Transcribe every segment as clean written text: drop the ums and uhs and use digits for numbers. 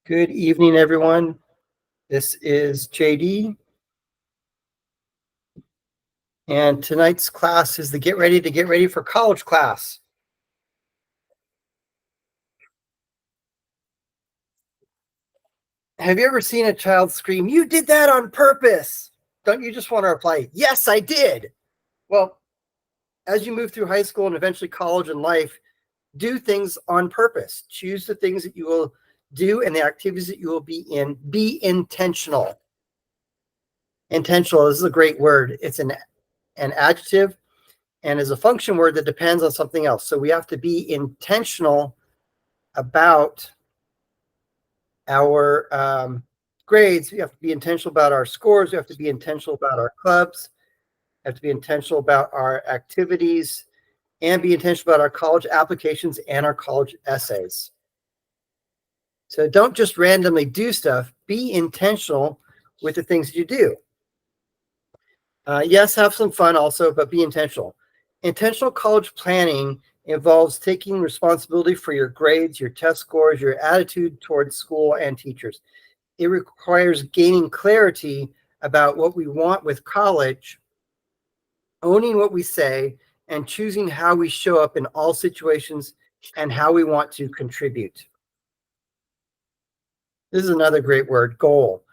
Good evening, everyone. This is JD, and tonight's class is the Get Ready for College class. Have you ever seen a child scream, "You did that on purpose"? Don't you just want to reply, "Yes, I did"? Well, as you move through high school and eventually college and life, do things on purpose. Choose the things that you will do and the activities that you will be in. Be intentional. Intentional, this is a great word. It's an adjective and is a function word that depends on something else. So we have to be intentional about our grades. We have to be intentional about our scores. We have to be intentional about our clubs. We have to be intentional about our activities and be intentional about our college applications and our college essays. So don't just randomly do stuff. Be intentional with the things you do. Yes, have some fun also, but be intentional. Intentional college planning involves taking responsibility for your grades, your test scores, your attitude towards school and teachers. It requires gaining clarity about what we want with college, owning what we say, and choosing how we show up in all situations and how we want to contribute. This is another great word, goal.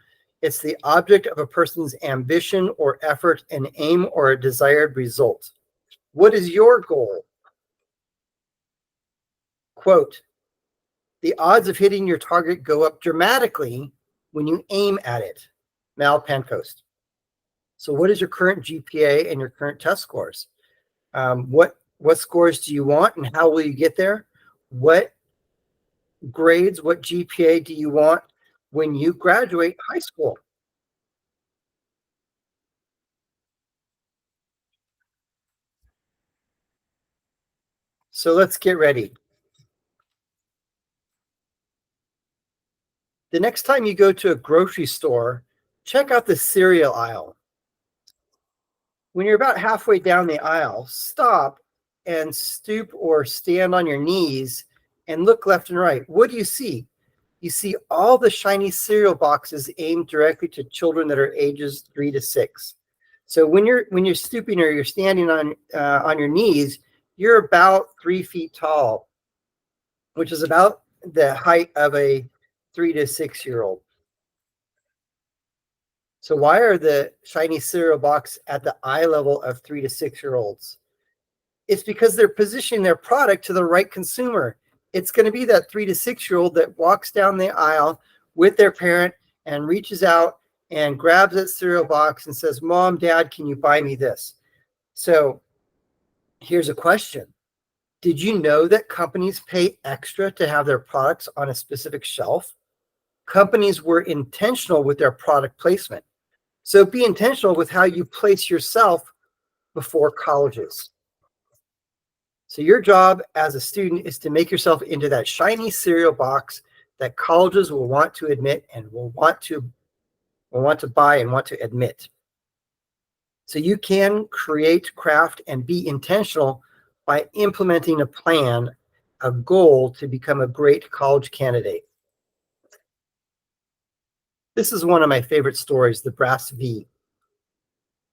It's the object of a person's ambition or effort, an aim or a desired result. What is your goal? Quote, the odds of hitting your target go up dramatically when you aim at it. Mal Pancoast. So what is your current GPA and your current test scores? What scores do you want and how will you get there? What grades, what GPA do you want when you graduate high school? So let's get ready. The next time you go to a grocery store, check out the cereal aisle. When you're about halfway down the aisle, stop and stoop or stand on your knees and look left and right. What do you see? You see all the shiny cereal boxes aimed directly to children that are ages 3 to 6. So when you're stooping or you're standing on your knees, you're about 3 feet tall, which is about the height of a 3 to 6-year-old. So why are the shiny cereal box at the eye level of 3 to 6-year-olds? It's because they're positioning their product to the right consumer. It's going to be that 3 to 6-year-old that walks down the aisle with their parent and reaches out and grabs that cereal box and says, "Mom, Dad, can you buy me this?" So here's a question. Did you know that companies pay extra to have their products on a specific shelf? Companies were intentional with their product placement. So be intentional with how you place yourself before colleges. So your job as a student is to make yourself into that shiny cereal box that colleges will want to admit and will want to buy and want to admit. So you can create, craft, and be intentional by implementing a plan, a goal to become a great college candidate. This is one of my favorite stories, the Brass V.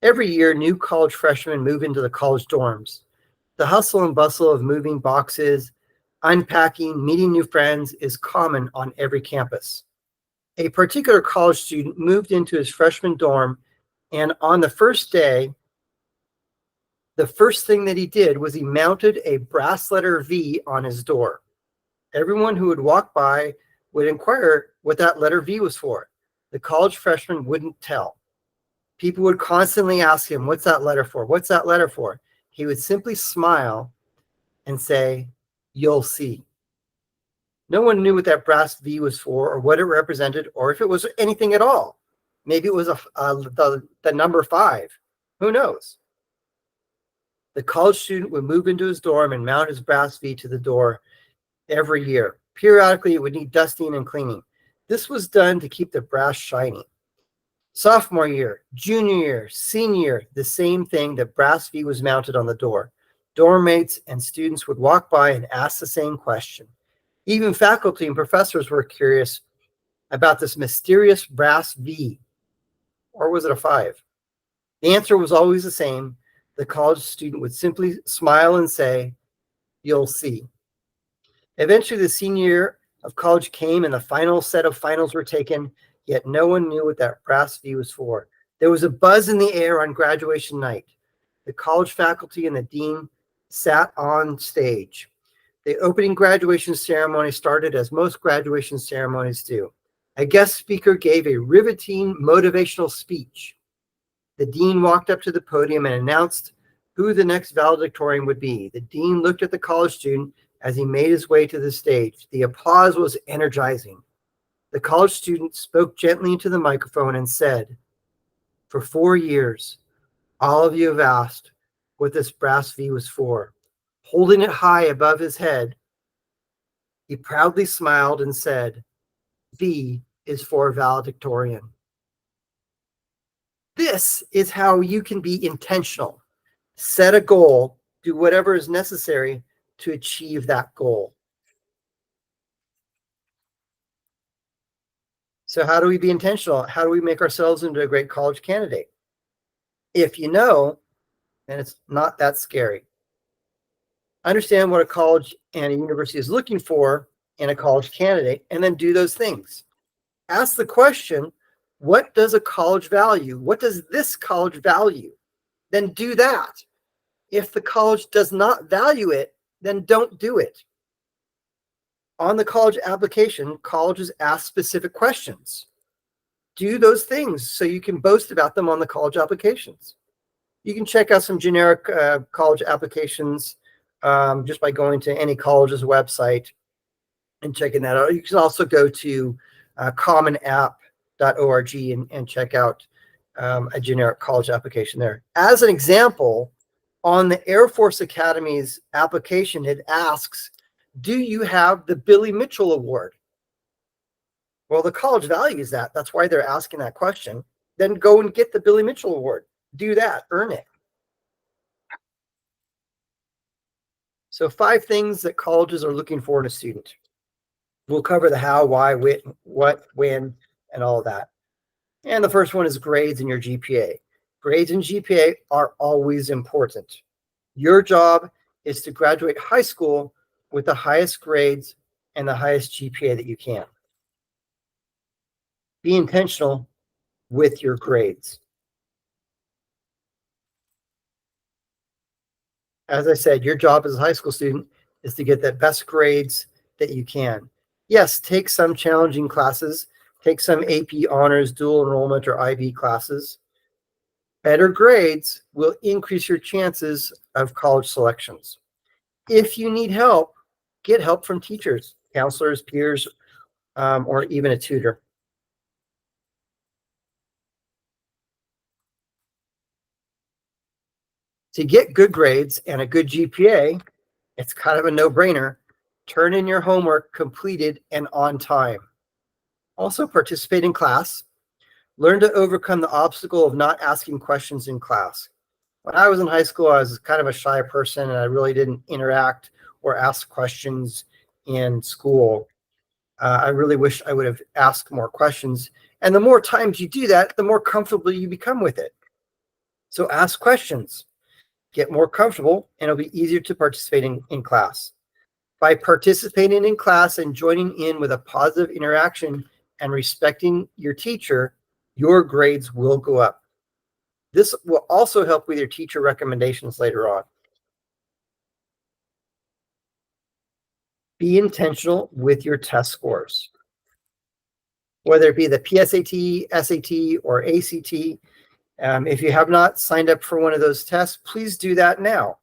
Every year, new college freshmen move into the college dorms. The hustle and bustle of moving boxes, unpacking, meeting new friends is common on every campus. A particular college student moved into his freshman dorm, and on the first day, the first thing that he did was he mounted a brass letter V on his door. Everyone who would walk by would inquire what that letter V was for. The college freshman wouldn't tell. People would constantly ask him, "What's that letter for? What's that letter for?" He would simply smile and say, "You'll see." No one knew what that brass V was for or what it represented or if it was anything at all. Maybe it was the number 5. Who knows? The college student would move into his dorm and mount his brass V to the door every year. Periodically, it would need dusting and cleaning. This was done to keep the brass shiny. Sophomore year, junior year, senior year, the same thing. The brass V was mounted on the door. Dorm mates and students would walk by and ask the same question. Even faculty and professors were curious, about this mysterious brass V? Or was it a 5? The answer was always the same. The college student would simply smile and say, "You'll see." Eventually, the senior year of college came and the final set of finals were taken, yet no one knew what that brass V was for. There was a buzz in the air on graduation night. The college faculty and the dean sat on stage. The opening graduation ceremony started as most graduation ceremonies do. A guest speaker gave a riveting motivational speech. The dean walked up to the podium and announced who the next valedictorian would be. The dean looked at the college student as he made his way to the stage. The applause was energizing. The college student spoke gently into the microphone and said, "For 4 years, all of you have asked what this brass V was for." Holding it high above his head, he proudly smiled and said, "V is for valedictorian." This is how you can be intentional. Set a goal, do whatever is necessary to achieve that goal. So, how do we be intentional? How do we make ourselves into a great college candidate? If you know, then it's not that scary. Understand what a college and a university is looking for in a college candidate, and then do those things. Ask the question, what does a college value? What does this college value? Then do that. If the college does not value it, then don't do it. On the college application, colleges ask specific questions. Do those things so you can boast about them on the college applications. You can check out some generic college applications just by going to any college's website and checking that out. You can also go to commonapp.org and check out a generic college application there. As an example, on the Air Force Academy's application, it asks, do you have the Billy Mitchell Award? Well, the college values that. That's why they're asking that question. Then go and get the Billy Mitchell Award. Do that. Earn it. So 5 things that colleges are looking for in a student. We'll cover the how, why, what, when, and all of that. And the first one is grades and your GPA. Grades and GPA are always important. Your job is to graduate high school with the highest grades and the highest GPA that you can. Be intentional with your grades. As I said, your job as a high school student is to get the best grades that you can. Yes, take some challenging classes, take some AP honors, dual enrollment, or IB classes. Better grades will increase your chances of college selections. If you need help, get help from teachers, counselors, peers, or even a tutor. To get good grades and a good GPA, it's kind of a no-brainer. Turn in your homework completed and on time. Also participate in class. Learn to overcome the obstacle of not asking questions in class. When I was in high school, I was kind of a shy person and I really didn't interact or ask questions in school. I really wish I would have asked more questions. And the more times you do that, the more comfortable you become with it. So ask questions, get more comfortable, and it'll be easier to participate in class. By participating in class and joining in with a positive interaction and respecting your teacher, your grades will go up. This will also help with your teacher recommendations later on. Be intentional with your test scores. Whether it be the PSAT, SAT, or ACT, if you have not signed up for one of those tests, please do that now.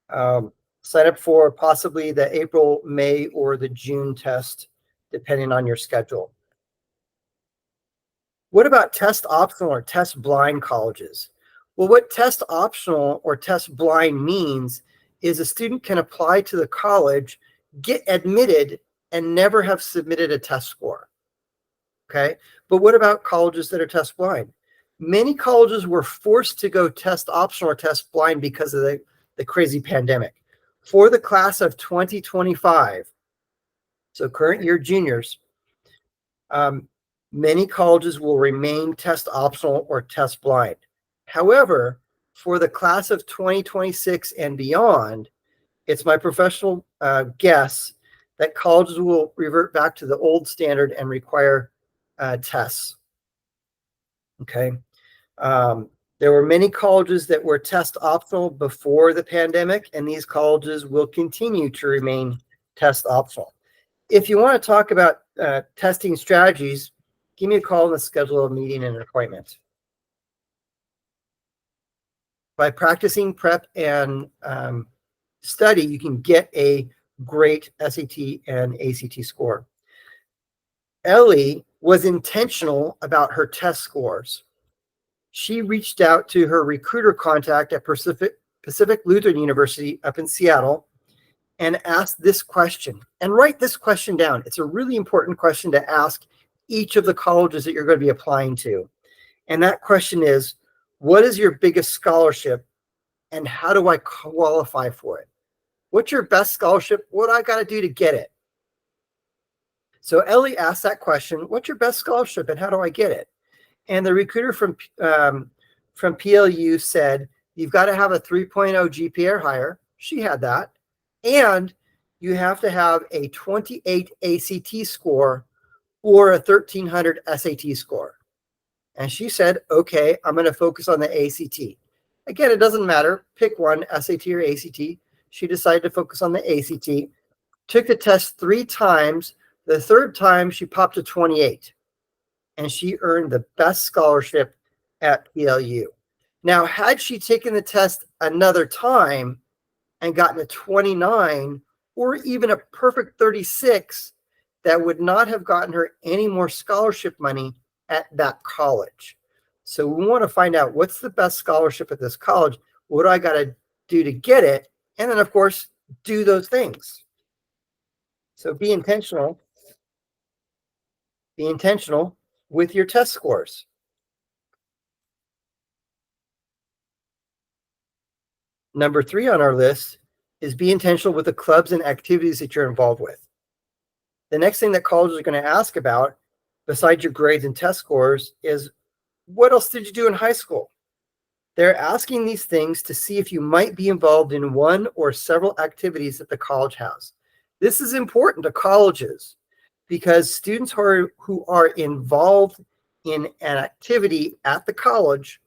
Sign up for possibly the April, May, or the June test, depending on your schedule. What about test optional or test blind colleges? Well, what test optional or test blind means is a student can apply to the college, get admitted, and never have submitted a test score. Okay, but what about colleges that are test blind? Many colleges were forced to go test optional or test blind because of the crazy pandemic. For the class of 2025, so current year juniors, Um, Many colleges will remain test optional or test blind. However, for the class of 2026 and beyond, it's my professional guess that colleges will revert back to the old standard and require tests. Okay. There were many colleges that were test optional before the pandemic, and these colleges will continue to remain test optional. If you want to talk about testing strategies, give me a call and schedule a meeting and an appointment. By practicing prep and study, you can get a great SAT and ACT score. Ellie was intentional about her test scores. She reached out to her recruiter contact at Pacific Lutheran University up in Seattle and asked this question. And write this question down. It's a really important question to ask each of the colleges that you're going to be applying to. And that question is, what is your biggest scholarship and how do I qualify for it? What's your best scholarship? What do I got to do to get it? So Ellie asked that question, what's your best scholarship and how do I get it? And the recruiter from PLU said, you've got to have a 3.0 GPA or higher. She had that. And you have to have a 28 ACT score or a 1300 SAT score. And she said, okay, I'm going to focus on the ACT. Again, it doesn't matter. Pick one, SAT or ACT. She decided to focus on the ACT, took the test 3 times. The third time, she popped a 28, and she earned the best scholarship at PLU. Now, had she taken the test another time and gotten a 29 or even a perfect 36, that would not have gotten her any more scholarship money at that college. So we want to find out what's the best scholarship at this college. What do I got to do to get it? And then, of course, do those things. So be intentional. Be intentional with your test scores. Number 3 on our list is be intentional with the clubs and activities that you're involved with. The next thing that colleges are going to ask about, besides your grades and test scores, is what else did you do in high school? They're asking these things to see if you might be involved in one or several activities that the college has. This is important to colleges because students who are involved in an activity at the college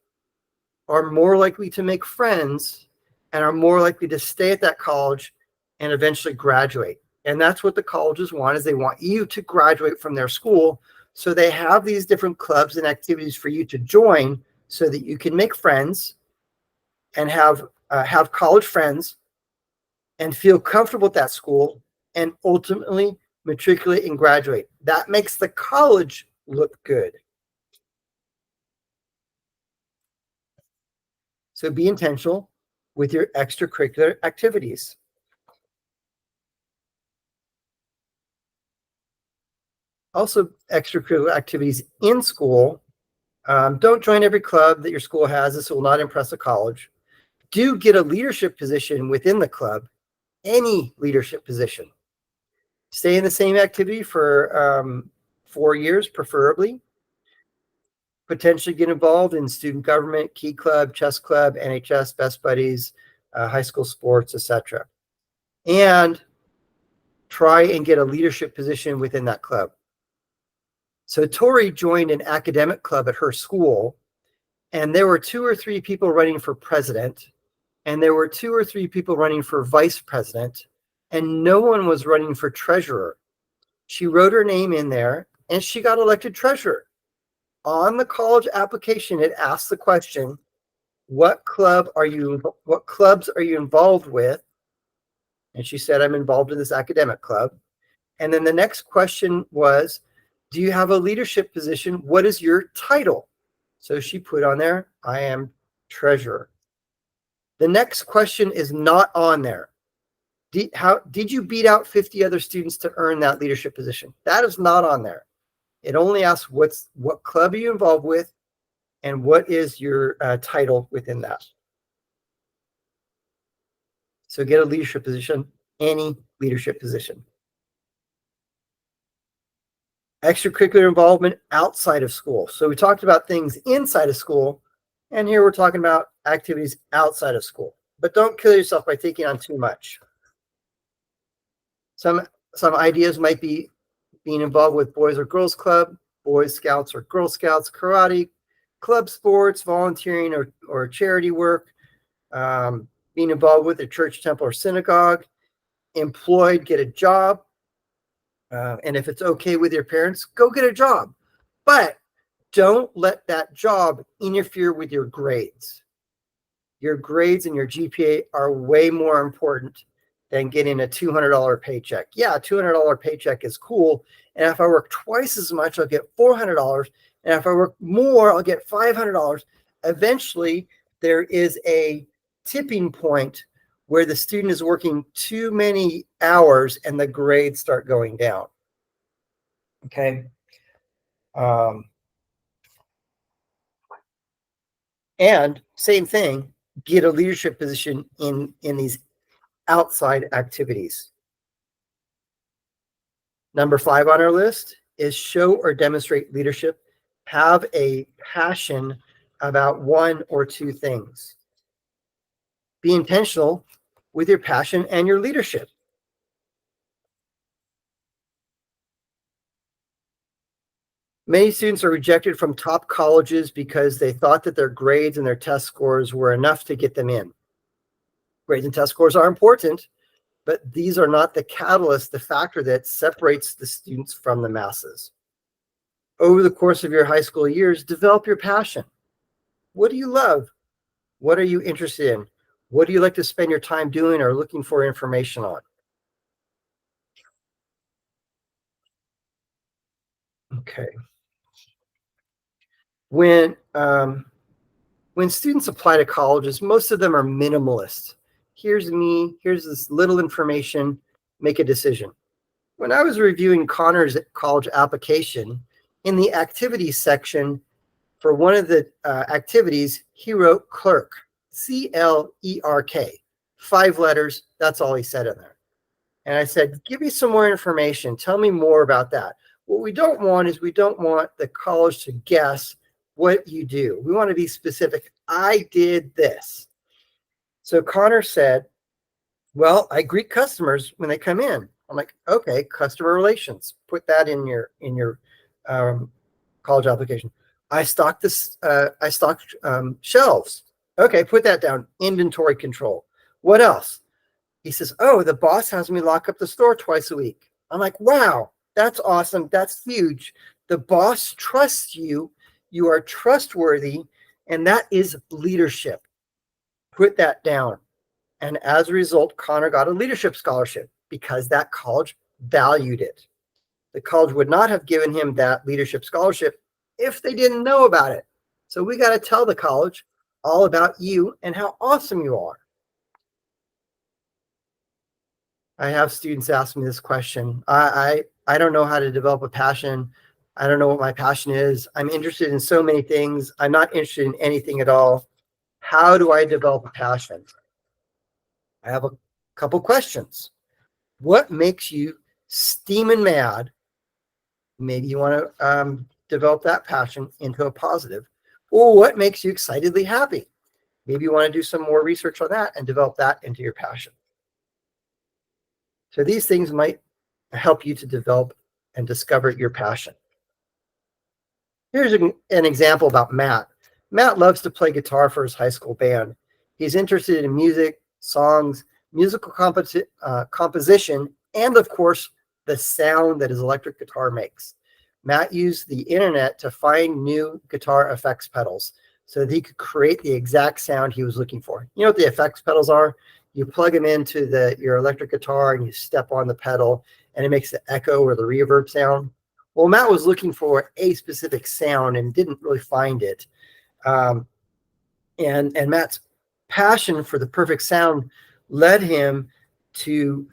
are more likely to make friends and are more likely to stay at that college and eventually graduate. And that's what the colleges want, is they want you to graduate from their school. So they have these different clubs and activities for you to join so that you can make friends and have college friends and feel comfortable at that school and ultimately matriculate and graduate. That makes the college look good. So be intentional with your extracurricular activities. Also, extracurricular activities in school. Don't join every club that your school has. This will not impress a college. Do get a leadership position within the club, any leadership position. Stay in the same activity for 4 years, preferably. Potentially get involved in student government, key club, chess club, NHS, best buddies, high school sports, etc. And try and get a leadership position within that club. So Tori joined an academic club at her school, and there were 2 or 3 people running for president, and there were 2 or 3 people running for vice president, and no one was running for treasurer. She wrote her name in there, and she got elected treasurer. On the college application, it asks the question, what clubs are you involved with? And she said, I'm involved in this academic club. And then the next question was, do you have a leadership position? What is your title? So she put on there, I am treasurer. The next question is not on there. Did you beat out 50 other students to earn that leadership position? That is not on there. It only asks what club are you involved with and what is your title within that. So get a leadership position, any leadership position. extracurricular involvement outside of school. So we talked about things inside of school, and here we're talking about activities outside of school. But don't kill yourself by taking on too much. Some some ideas might be being involved with Boys or Girls Club, Boy Scouts or Girl Scouts, karate, club sports, volunteering or charity work, being involved with a church, temple, or synagogue, employed, get a job. And if it's okay with your parents, go get a job. But don't let that job interfere with your grades. Your grades and your GPA are way more important than getting a $200 paycheck. Yeah, a $200 paycheck is cool. And if I work twice as much, I'll get $400. And if I work more, I'll get $500. Eventually, there is a tipping point where the student is working too many hours and the grades start going down. Okay. And same thing, get a leadership position in these outside activities. Number 5 on our list is show or demonstrate leadership. Have a passion about one or two things. Be intentional with your passion and your leadership. Many students are rejected from top colleges because they thought that their grades and their test scores were enough to get them in. Grades and test scores are important, but these are not the catalyst, the factor that separates the students from the masses. Over the course of your high school years, develop your passion. What do you love? What are you interested in? What do you like to spend your time doing or looking for information on? Okay. When students apply to colleges, most of them are minimalist. Here's me, here's this little information, make a decision. When I was reviewing Connor's college application, in the activities section, for one of the activities, he wrote clerk, C-L-E-R-K, 5 letters. That's all he said in there. And I said, give me some more information. Tell me more about that. What we don't want is we don't want the college to guess what you do. We want to be specific. I did this. So Connor said, well, I greet customers when they come in. I'm like, okay, customer relations. Put that in your college application. I stock shelves. Okay, put that down. Inventory control. What else? He says, oh, the boss has me lock up the store twice a week. I'm like, wow, that's awesome. That's huge. The boss trusts you. You are trustworthy. And that is leadership. Put that down. And as a result, Connor got a leadership scholarship because that college valued it. The college would not have given him that leadership scholarship if they didn't know about it. So we got to tell the college all about you and how awesome you are. I have students ask me this question. I don't know how to develop a passion. I don't know what my passion is. I'm interested in so many things. I'm not interested in anything at all. How do I develop a passion? I have a couple questions. What makes you steaming mad? Maybe you want to develop that passion into a positive. Or what makes you excitedly happy? Maybe you want to do some more research on that and develop that into your passion. So these things might help you to develop and discover your passion. Here's an example about Matt. Matt loves to play guitar for his high school band. He's interested in music, songs, musical composition, and of course, the sound that his electric guitar makes. Matt used the internet to find new guitar effects pedals so that he could create the exact sound he was looking for. You know what the effects pedals are? You plug them into your electric guitar and you step on the pedal and it makes the echo or the reverb sound. Well, Matt was looking for a specific sound and didn't really find it. And Matt's passion for the perfect sound led him to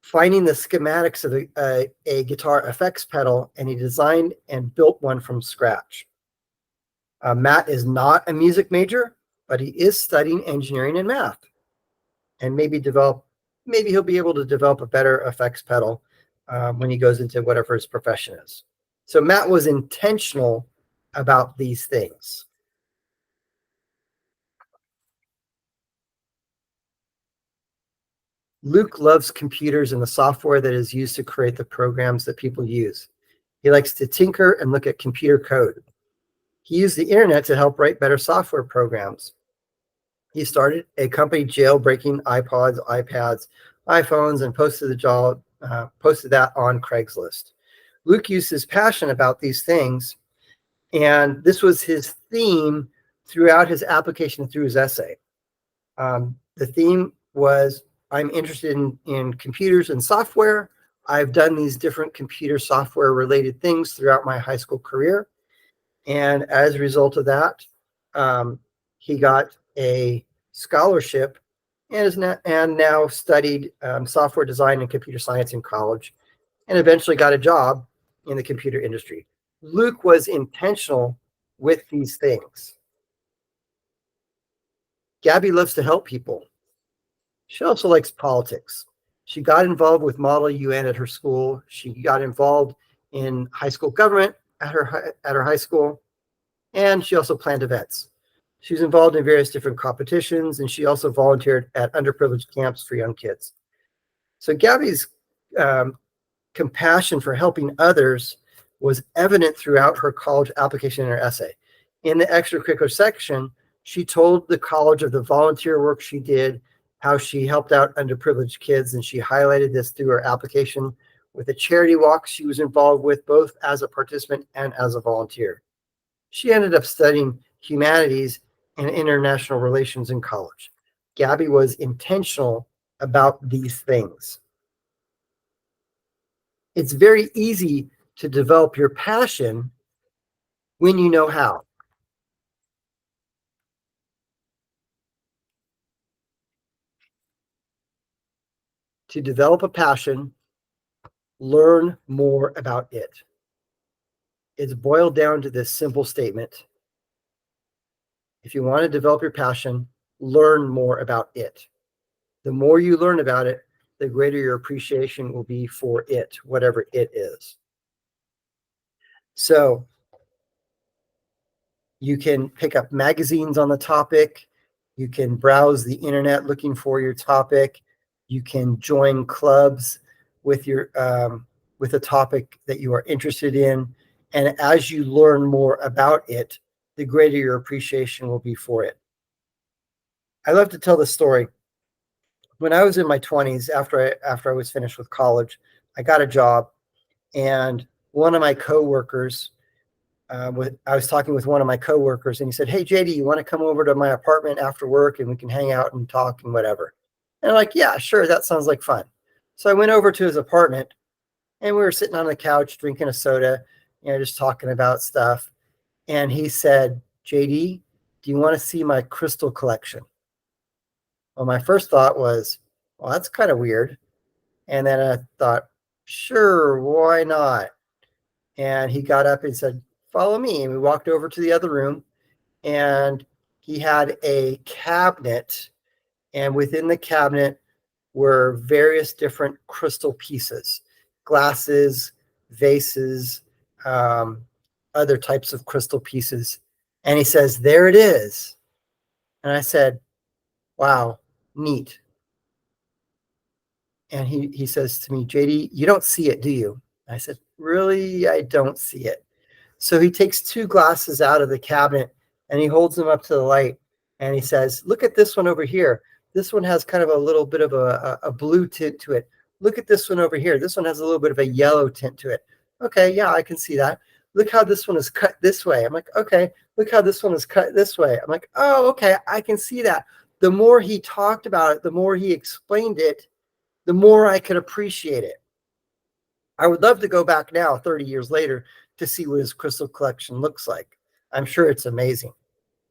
finding the schematics of a guitar effects pedal, and he designed and built one from scratch. Matt is not a music major, but he is studying engineering and math, and maybe he'll be able to develop a better effects pedal when he goes into whatever his profession is. So Matt was intentional about these things. Luke loves computers and the software that is used to create the programs that people use. He likes to tinker and look at computer code. He used the internet to help write better software programs. He started a company jailbreaking iPods, iPads, iPhones, and posted that on Craigslist. Luke used his passion about these things, and this was his theme throughout his application through his essay. The theme was, I'm interested in computers and software. I've done these different computer software related things throughout my high school career. And as a result of that, he got a scholarship and now studied software design and computer science in college, and eventually got a job in the computer industry. Luke was intentional with these things. Gabby loves to help people. She also likes politics. She got involved with Model UN at her school. She got involved in high school government at her high school, and she also planned events. She was involved in various different competitions, and she also volunteered at underprivileged camps for young kids. So Gabby's compassion for helping others was evident throughout her college application and her essay. In the extracurricular section, she told the college of the volunteer work she did, how she helped out underprivileged kids, and she highlighted this through her application with a charity walk she was involved with, both as a participant and as a volunteer. She ended up studying humanities and international relations in college. Gabby was intentional about these things. It's very easy to develop your passion when you know how. To develop a passion, learn more about it. It's boiled down to this simple statement. If you want to develop your passion, learn more about it. The more you learn about it, the greater your appreciation will be for it, whatever it is. So you can pick up magazines on the topic. You can browse the internet looking for your topic. You can join clubs with with a topic that you are interested in. And as you learn more about it, the greater your appreciation will be for it. I love to tell the story. When I was in my 20s, after I was finished with college, I got a job, and one of my coworkers, I was talking with one of my coworkers, and he said, "Hey, JD, you want to come over to my apartment after work and we can hang out and talk and whatever?" And I'm like, "Yeah, sure, that sounds like fun." So I went over to his apartment, and we were sitting on the couch drinking a soda, just talking about stuff. And he said, "JD, do you want to see my crystal collection?" Well, my first thought was, well, that's kind of weird. And then I thought, sure, why not? And he got up and said, "Follow me." And we walked over to the other room, and he had a cabinet. And within the cabinet were various different crystal pieces, glasses, vases, other types of crystal pieces. And he says, "There it is." And I said, "Wow, neat." And he says to me, "JD, you don't see it, do you?" I said, "Really, I don't see it." So he takes two glasses out of the cabinet and he holds them up to the light, and he says, "Look at this one over here. This one has kind of a little bit of a blue tint to it. Look at this one over here. This one has a little bit of a yellow tint to it." "Okay, yeah, I can see that. Look how this one is cut this way." I'm like, "Okay, look how this one is cut this way." I'm like, "Oh, okay, I can see that." The more he talked about it, the more he explained it, the more I could appreciate it. I would love to go back now, 30 years later, to see what his crystal collection looks like. I'm sure it's amazing.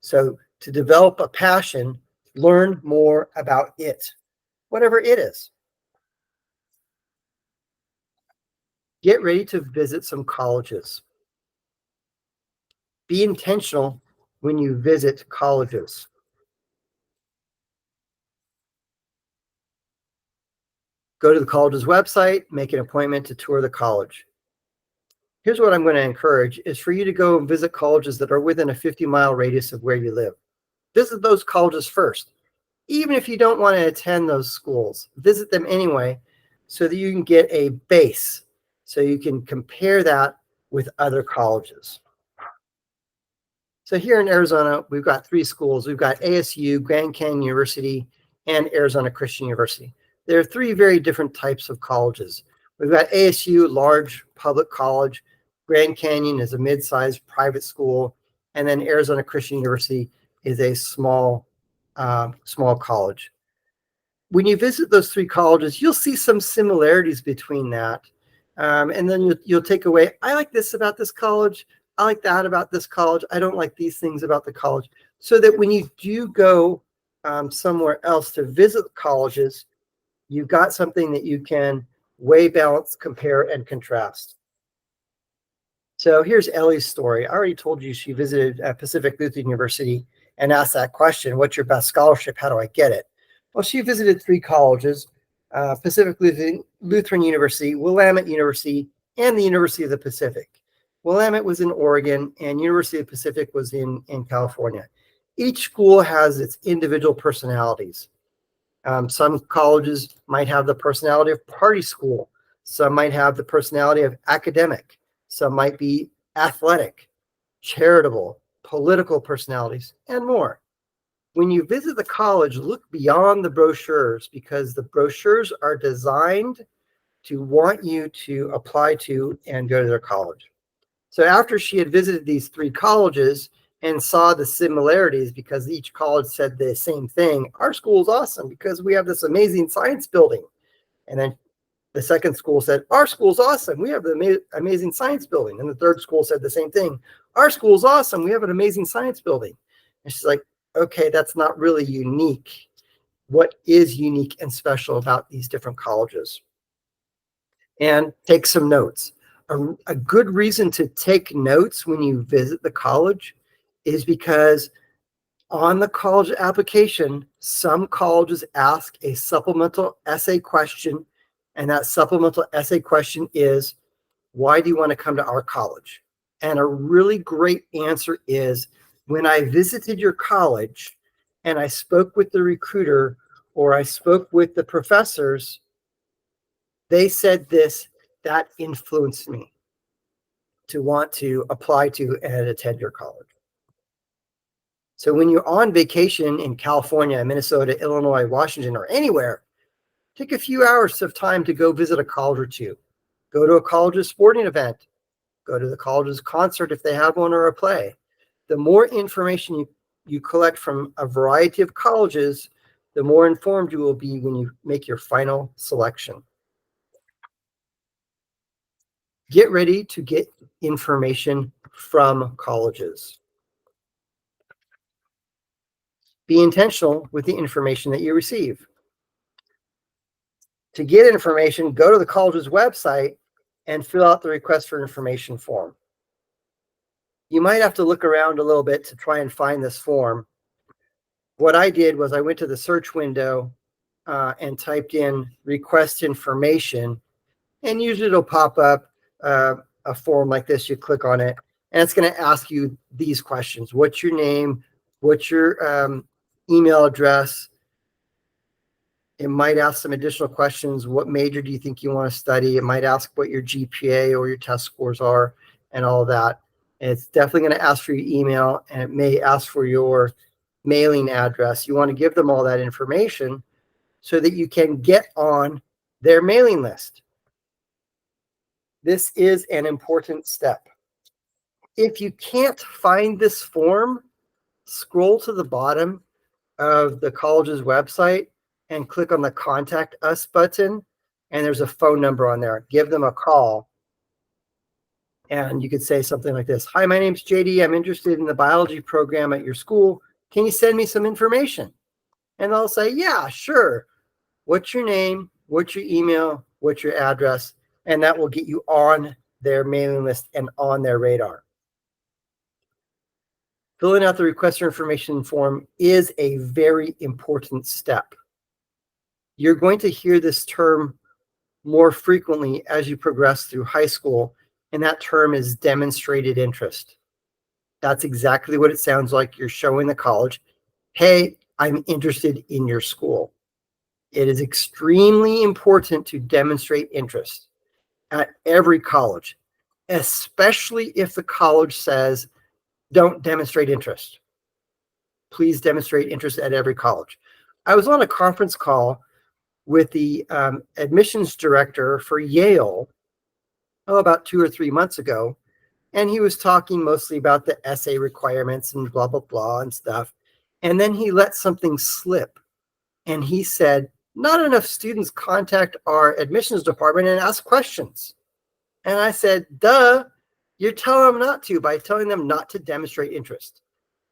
So, to develop a passion, learn more about it, whatever it is. Get ready to visit some colleges. Be intentional when you visit colleges. Go to the college's website, make an appointment to tour the college. Here's what I'm going to encourage is for you to go and visit colleges that are within a 50-mile radius of where you live. Visit those colleges first. Even if you don't want to attend those schools, visit them anyway so that you can get a base, so you can compare that with other colleges. So here in Arizona, we've got 3 schools. We've got ASU, Grand Canyon University, and Arizona Christian University. There are 3 very different types of colleges. We've got ASU, large public college. Grand Canyon is a mid-sized private school. And then Arizona Christian University is a small college. When you visit those 3 colleges, you'll see some similarities between that. And then you'll take away, I like this about this college. I like that about this college. I don't like these things about the college. So that when you do go somewhere else to visit colleges, you've got something that you can weigh, balance, compare, and contrast. So here's Ellie's story. I already told you she visited Pacific Lutheran University and asked that question, what's your best scholarship? How do I get it? Well, she visited 3 colleges, Pacific Lutheran University, Willamette University, and the University of the Pacific. Willamette was in Oregon, and University of the Pacific was in California. Each school has its individual personalities. Some colleges might have the personality of party school. Some might have the personality of academic. Some might be athletic, charitable, political personalities, and more. When you visit the college, look beyond the brochures, because the brochures are designed to want you to apply to and go to their college. So after she had visited these 3 colleges and saw the similarities, because each college said the same thing, our school's awesome because we have this amazing science building. And then the second school said, our school's awesome. We have the amazing science building. And the third school said the same thing. Our school's awesome. We have an amazing science building. And she's like, okay, that's not really unique. What is unique and special about these different colleges? And take some notes. A good reason to take notes when you visit the college is because on the college application, some colleges ask a supplemental essay question, and that supplemental essay question is, why do you want to come to our college? And a really great answer is, when I visited your college and I spoke with the recruiter or I spoke with the professors, they said this, that influenced me to want to apply to and attend your college. So when you're on vacation in California, Minnesota, Illinois, Washington, or anywhere, take a few hours of time to go visit a college or 2. Go to a college's sporting event. Go to the college's concert if they have one or a play. The more information you collect from a variety of colleges, the more informed you will be when you make your final selection. Get ready to get information from colleges. Be intentional with the information that you receive. To get information, go to the college's website and fill out the request for information form. You might have to look around a little bit to try and find this form. What I did was I went to the search window and typed in request information, and usually it'll pop up a form like this. You click on it, and it's going to ask you these questions. What's your name? What's your email address? It might ask some additional questions. What major do you think you want to study? It might ask what your GPA or your test scores are and all of that. And it's definitely going to ask for your email, and it may ask for your mailing address. You want to give them all that information so that you can get on their mailing list. This is an important step. If you can't find this form, scroll to the bottom of the college's website and click on the Contact Us button, and there's a phone number on there. Give them a call, and you could say something like this. Hi, my name's JD. I'm interested in the biology program at your school. Can you send me some information? And they'll say, yeah, sure. What's your name? What's your email? What's your address? And that will get you on their mailing list and on their radar. Filling out the request for information form is a very important step. You're going to hear this term more frequently as you progress through high school, and that term is demonstrated interest. That's exactly what it sounds like. You're showing the college, hey, I'm interested in your school. It is extremely important to demonstrate interest at every college, especially if the college says, don't demonstrate interest. Please demonstrate interest at every college. I was on a conference call with the admissions director for Yale, about 2 or 3 months ago, and he was talking mostly about the essay requirements and blah, blah, blah and stuff. And then he let something slip. And he said, not enough students contact our admissions department and ask questions. And I said, duh, you're telling them not to by telling them not to demonstrate interest.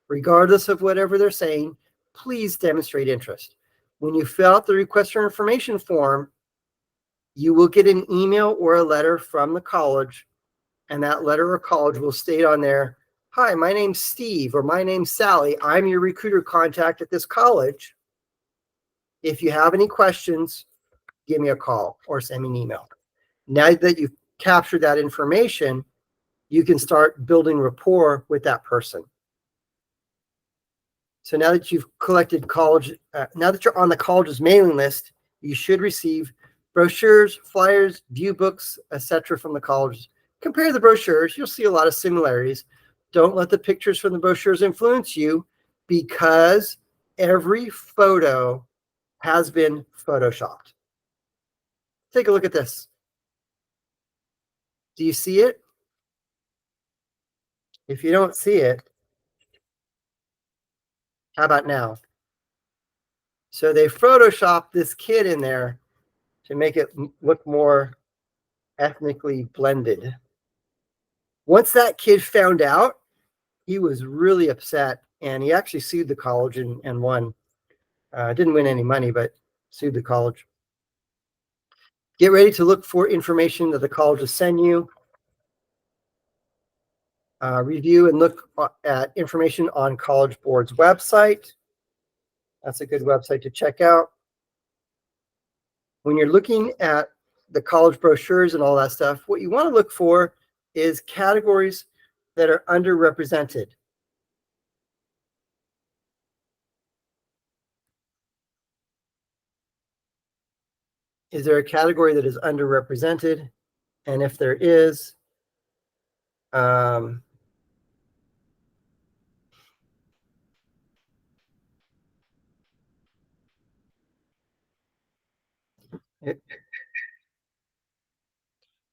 Regardless of whatever they're saying, please demonstrate interest. When you fill out the request for information form, you will get an email or a letter from the college, and that letter or college will state on there, hi, my name's Steve, or my name's Sally. I'm your recruiter contact at this college. If you have any questions, give me a call or send me an email. Now that you've captured that information, you can start building rapport with that person. So now that you've collected college, now that you're on the college's mailing list, you should receive brochures, flyers, view books, etc. from the colleges. Compare the brochures. You'll see a lot of similarities. Don't let the pictures from the brochures influence you, because every photo has been photoshopped. Take a look at this. Do you see it? If you don't see it, how about now? So they photoshopped this kid in there to make it look more ethnically blended. Once that kid found out, he was really upset, and he actually sued the college and won. Didn't win any money, but sued the college. Get ready to look for information that the colleges send you. Review and look at information on College Board's website. That's a good website to check out. When you're looking at the college brochures and all that stuff, what you want to look for is categories that are underrepresented. Is there a category that is underrepresented? And if there is,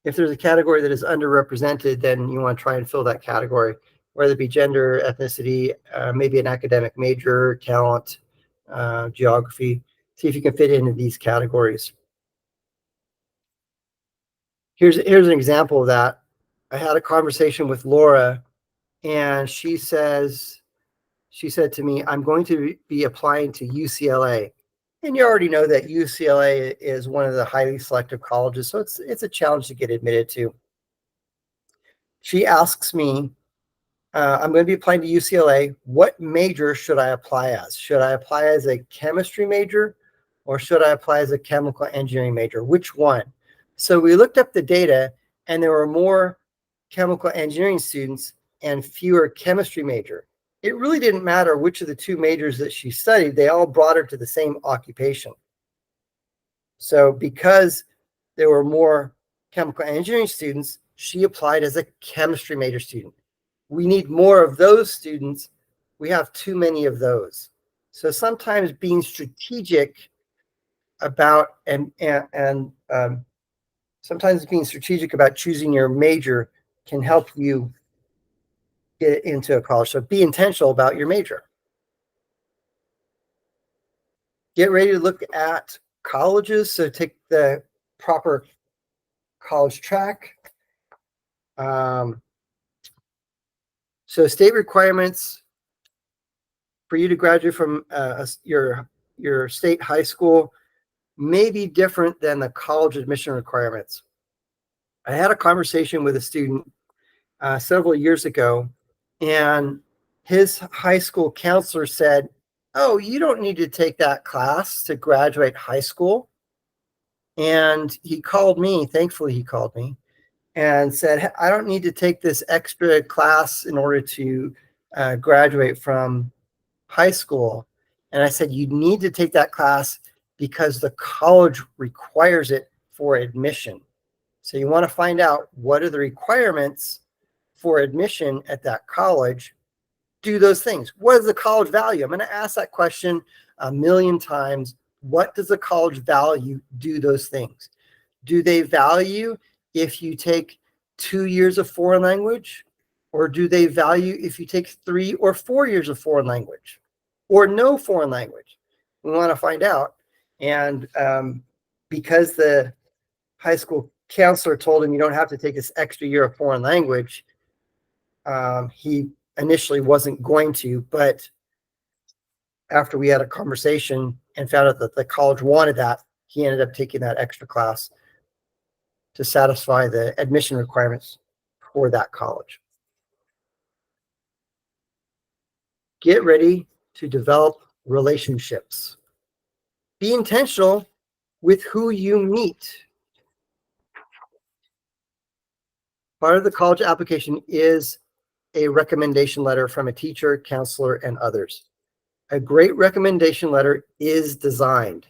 if there's a category that is underrepresented, then you want to try and fill that category, whether it be gender, ethnicity, maybe an academic major, talent, geography. See if you can fit into these categories. Here's an example of that. I had a conversation with Laura, and she said to me, I'm going to be applying to UCLA. And you already know that UCLA is one of the highly selective colleges, so it's a challenge to get admitted to. She asks me, I'm going to be applying to UCLA. What major should I apply as? Should I apply as a chemistry major, or should I apply as a chemical engineering major? Which one? So we looked up the data, and there were more chemical engineering students and fewer chemistry major. It really didn't matter which of the two majors that she studied. They all brought her to the same occupation. So because there were more chemical engineering students, she applied as a chemistry major student. We need more of those students. We have too many of those. So sometimes being strategic about sometimes being strategic about choosing your major can help you get into a college. So be intentional about your major. Get ready to look at colleges. So take the proper college track. So state requirements for you to graduate from your state high school may be different than the college admission requirements. I had a conversation with a student several years ago, and his high school counselor said, oh, you don't need to take that class to graduate high school. And he called me, thankfully he called me, and said, I don't need to take this extra class in order to graduate from high school. And I said, you need to take that class because the college requires it for admission. So you want to find out what are the requirements for admission at that college. Do those things. What is the college value? I'm going to ask that question a million times. What does the college value? Do those things. Do they value if you take 2 years of foreign language? Or do they value if you take 3 or 4 years of foreign language? Or no foreign language? We want to find out. And because the high school counselor told him you don't have to take this extra year of foreign language, he initially wasn't going to, but after we had a conversation and found out that the college wanted that, he ended up taking that extra class to satisfy the admission requirements for that college. Get ready to develop relationships. Be intentional with who you meet. Part of the college application is a recommendation letter from a teacher, counselor, and others. A great recommendation letter is designed.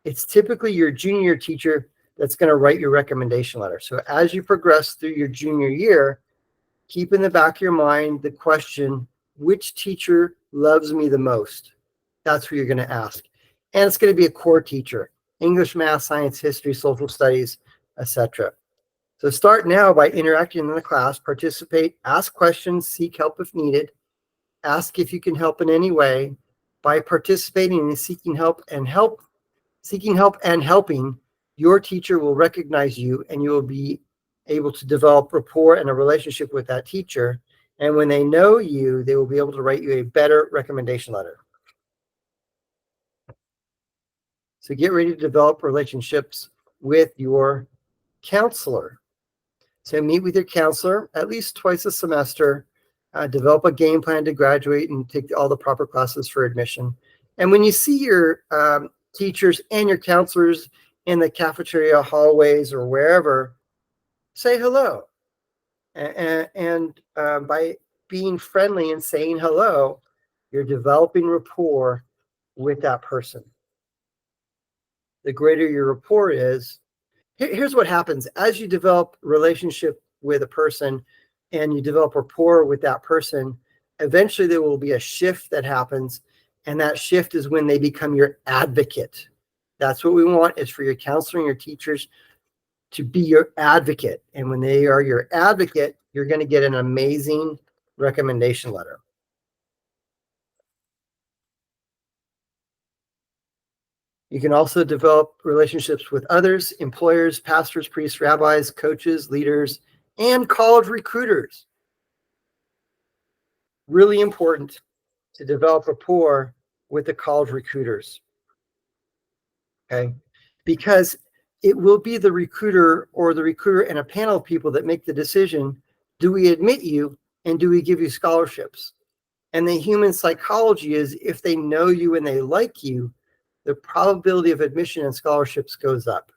It's typically your junior teacher that's going to write your recommendation letter. So as you progress through your junior year, keep in the back of your mind the question, which teacher loves me the most? That's who you're going to ask. And it's going to be a core teacher: English, math, science, history, social studies, etc. So start now by interacting in the class, participate, ask questions, seek help if needed, ask if you can help in any way. By participating and seeking help and helping, your teacher will recognize you and you will be able to develop rapport and a relationship with that teacher. And when they know you, they will be able to write you a better recommendation letter. So get ready to develop relationships with your counselor. So meet with your counselor at least twice a semester. Develop a game plan to graduate and take all the proper classes for admission. And when you see your teachers and your counselors in the cafeteria hallways or wherever, say hello. And by being friendly and saying hello, you're developing rapport with that person. The greater your rapport is, here's what happens. As you develop a relationship with a person and you develop rapport with that person, eventually there will be a shift that happens. And that shift is when they become your advocate. That's what we want, is for your counselor and your teachers to be your advocate. And when they are your advocate, you're going to get an amazing recommendation letter. You can also develop relationships with others, employers, pastors, priests, rabbis, coaches, leaders, and college recruiters. Really important to develop rapport with the college recruiters. Okay? Because it will be the recruiter or the recruiter and a panel of people that make the decision, do we admit you and do we give you scholarships? And the human psychology is, if they know you and they like you, the probability of admission and scholarships goes up.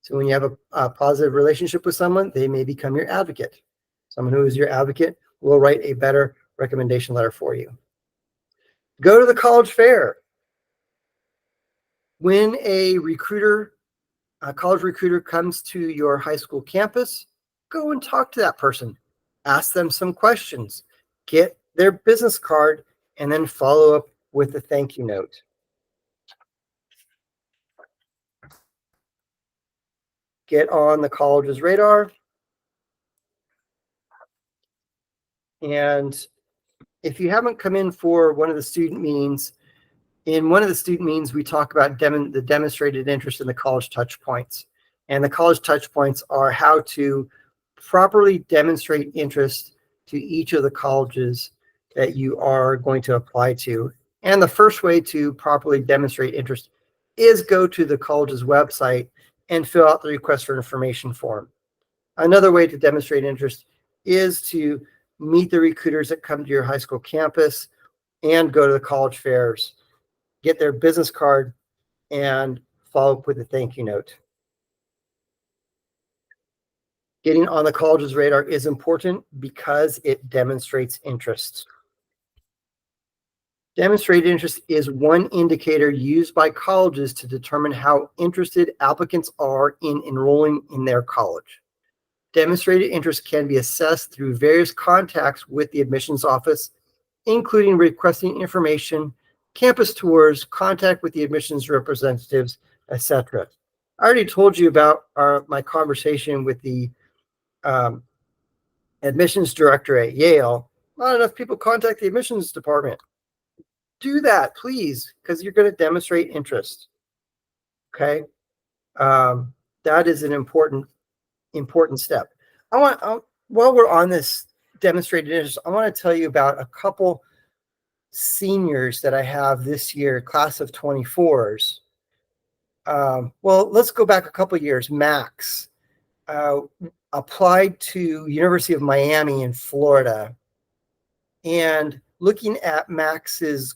So when you have a positive relationship with someone, they may become your advocate. Someone who is your advocate will write a better recommendation letter for you. Go to the college fair. When a college recruiter comes to your high school campus, go and talk to that person. Ask them some questions. Get their business card and then follow up with a thank you note. Get on the college's radar. And if you haven't come in for one of the student meetings, in one of the student meetings, we talk about the demonstrated interest in the college touch points. And the college touch points are how to properly demonstrate interest to each of the colleges that you are going to apply to. And the first way to properly demonstrate interest is go to the college's website and fill out the request for information form. Another way to demonstrate interest is to meet the recruiters that come to your high school campus and go to the college fairs. Get their business card and follow up with a thank you note. Getting on the college's radar is important because it demonstrates interest. Demonstrated interest is one indicator used by colleges to determine how interested applicants are in enrolling in their college. Demonstrated interest can be assessed through various contacts with the admissions office, including requesting information, campus tours, contact with the admissions representatives, etc. I already told you about my conversation with the um, admissions director at Yale. Not enough people contact the admissions department. Do that, please, because you're going to demonstrate interest. Okay, that is an important step. While we're on this demonstrated interest, I want to tell you about a couple seniors that I have this year, class of 24s. Well, let's go back a couple years. Max applied to University of Miami in Florida, and looking at Max's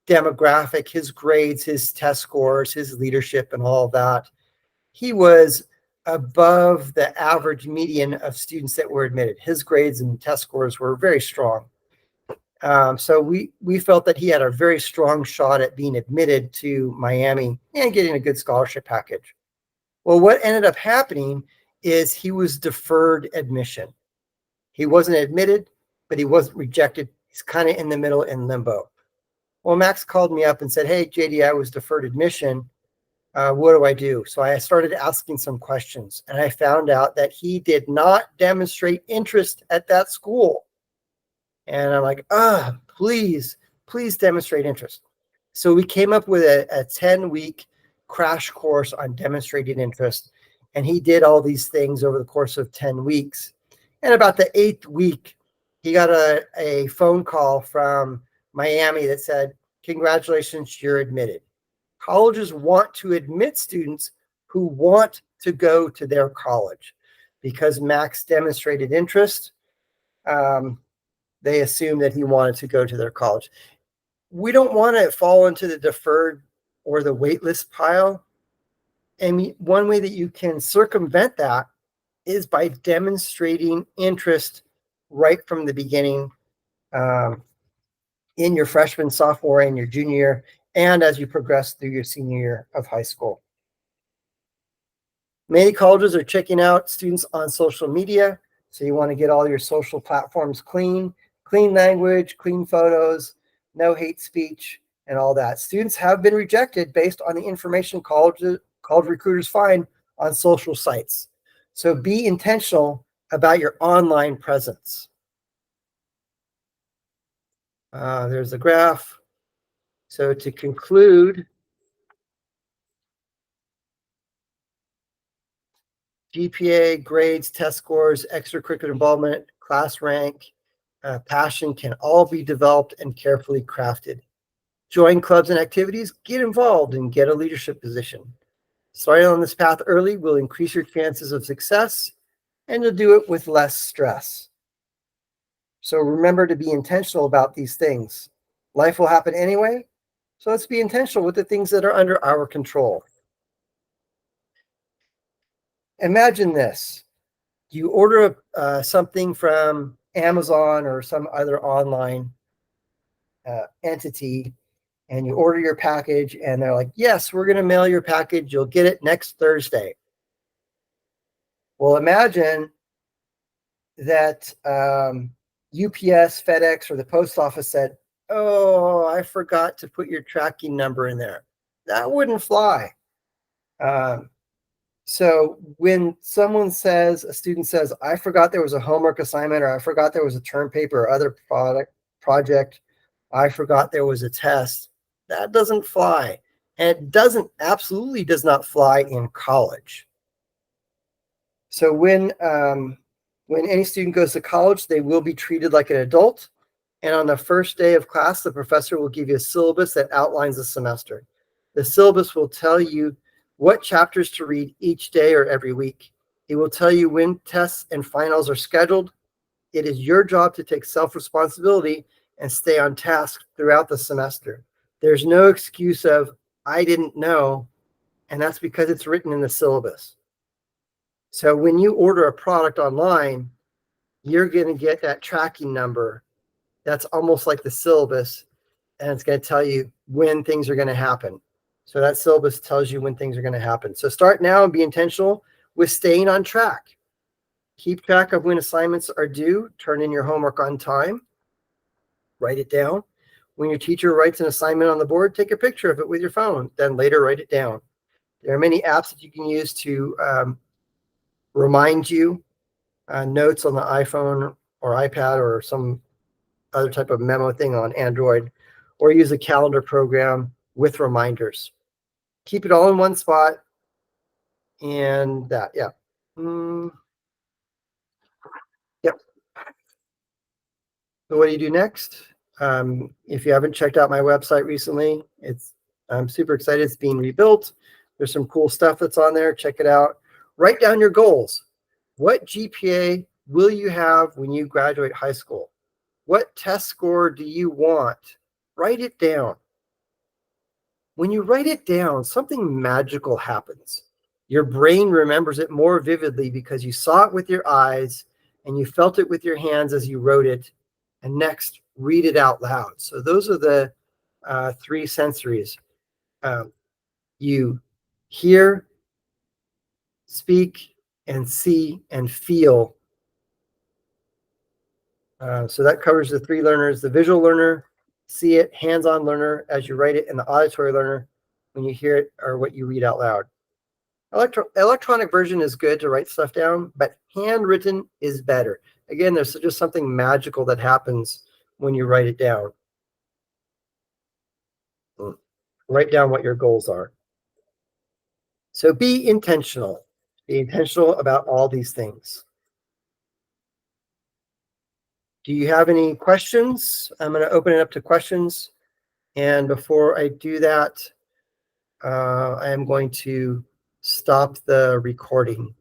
demographic, his grades, his test scores, his leadership, and all of that, he was above the average median of students that were admitted. His grades and test scores were very strong. So we felt that he had a very strong shot at being admitted to Miami and getting a good scholarship package. Well, what ended up happening is he was deferred admission. He wasn't admitted, but he wasn't rejected. He's kind of in the middle in limbo. Well, Max called me up and said, "Hey, JD, I was deferred admission. What do I do?" So I started asking some questions, and I found out that he did not demonstrate interest at that school. And I'm like, please demonstrate interest. So we came up with a 10-week crash course on demonstrated interest. And he did all these things over the course of 10 weeks. And about the 8th week, he got a phone call from Miami that said, "Congratulations, you're admitted." Colleges want to admit students who want to go to their college because Max demonstrated interest. They assumed that he wanted to go to their college. We don't want to fall into the deferred or the waitlist pile. And one way that you can circumvent that is by demonstrating interest right from the beginning, in your freshman, sophomore, and your junior year, and as you progress through your senior year of high school. Many colleges are checking out students on social media. So you want to get all your social platforms clean language, clean photos, no hate speech, and all that. Students have been rejected based on the information college recruiters find on social sites. So be intentional about your online presence. There's a graph. So to conclude, GPA, grades, test scores, extracurricular involvement, class rank, passion can all be developed and carefully crafted. Join clubs and activities, get involved, and get a leadership position. Starting on this path early will increase your chances of success, and you'll do it with less stress. So remember to be intentional about these things. Life will happen anyway, so let's be intentional with the things that are under our control. Imagine this. You order something from Amazon or some other online entity, and you order your package, and they're like, "Yes, we're going to mail your package. You'll get it next Thursday." Well, imagine that UPS, FedEx, or the post office said, "Oh, I forgot to put your tracking number in there." That wouldn't fly. So when a student says, "I forgot there was a homework assignment," or "I forgot there was a term paper or other project, I forgot there was a test," that doesn't fly. And it absolutely does not fly in college. So when any student goes to college, they will be treated like an adult. And on the first day of class, the professor will give you a syllabus that outlines the semester. The syllabus will tell you what chapters to read each day or every week. It will tell you when tests and finals are scheduled. It is your job to take self-responsibility and stay on task throughout the semester. There's no excuse of, "I didn't know," And that's because it's written in the syllabus. So when you order a product online, you're going to get that tracking number that's almost like the syllabus, and it's going to tell you when things are going to happen. So that syllabus tells you when things are going to happen. So start now and be intentional with staying on track. Keep track of when assignments are due. Turn in your homework on time. Write it down. When your teacher writes an assignment on the board, take a picture of it with your phone. Then later write it down. There are many apps that you can use to remind you, notes on the iPhone or iPad or some other type of memo thing on Android, or use a calendar program with reminders. Keep it all in one spot, and that, yeah. Yep. So what do you do next? If you haven't checked out my website recently, I'm super excited. It's being rebuilt. There's some cool stuff that's on there. Check it out. Write down your goals. What GPA will you have when you graduate high school? What test score do you want? Write it down. When you write it down, something magical happens. Your brain remembers it more vividly because you saw it with your eyes and you felt it with your hands as you wrote it. And next, read it out loud. So those are the three sensories. You hear, speak, and see and feel. So that covers the three learners: the visual learner, see it, hands-on learner as you write it, and the auditory learner when you hear it or what you read out loud. Electronic version is good to write stuff down, but handwritten is better. Again, there's just something magical that happens when you write it down. Write down what your goals are. So be intentional. Be intentional about all these things. Do you have any questions? I'm going to open it up to questions. And before I do that, I am going to stop the recording.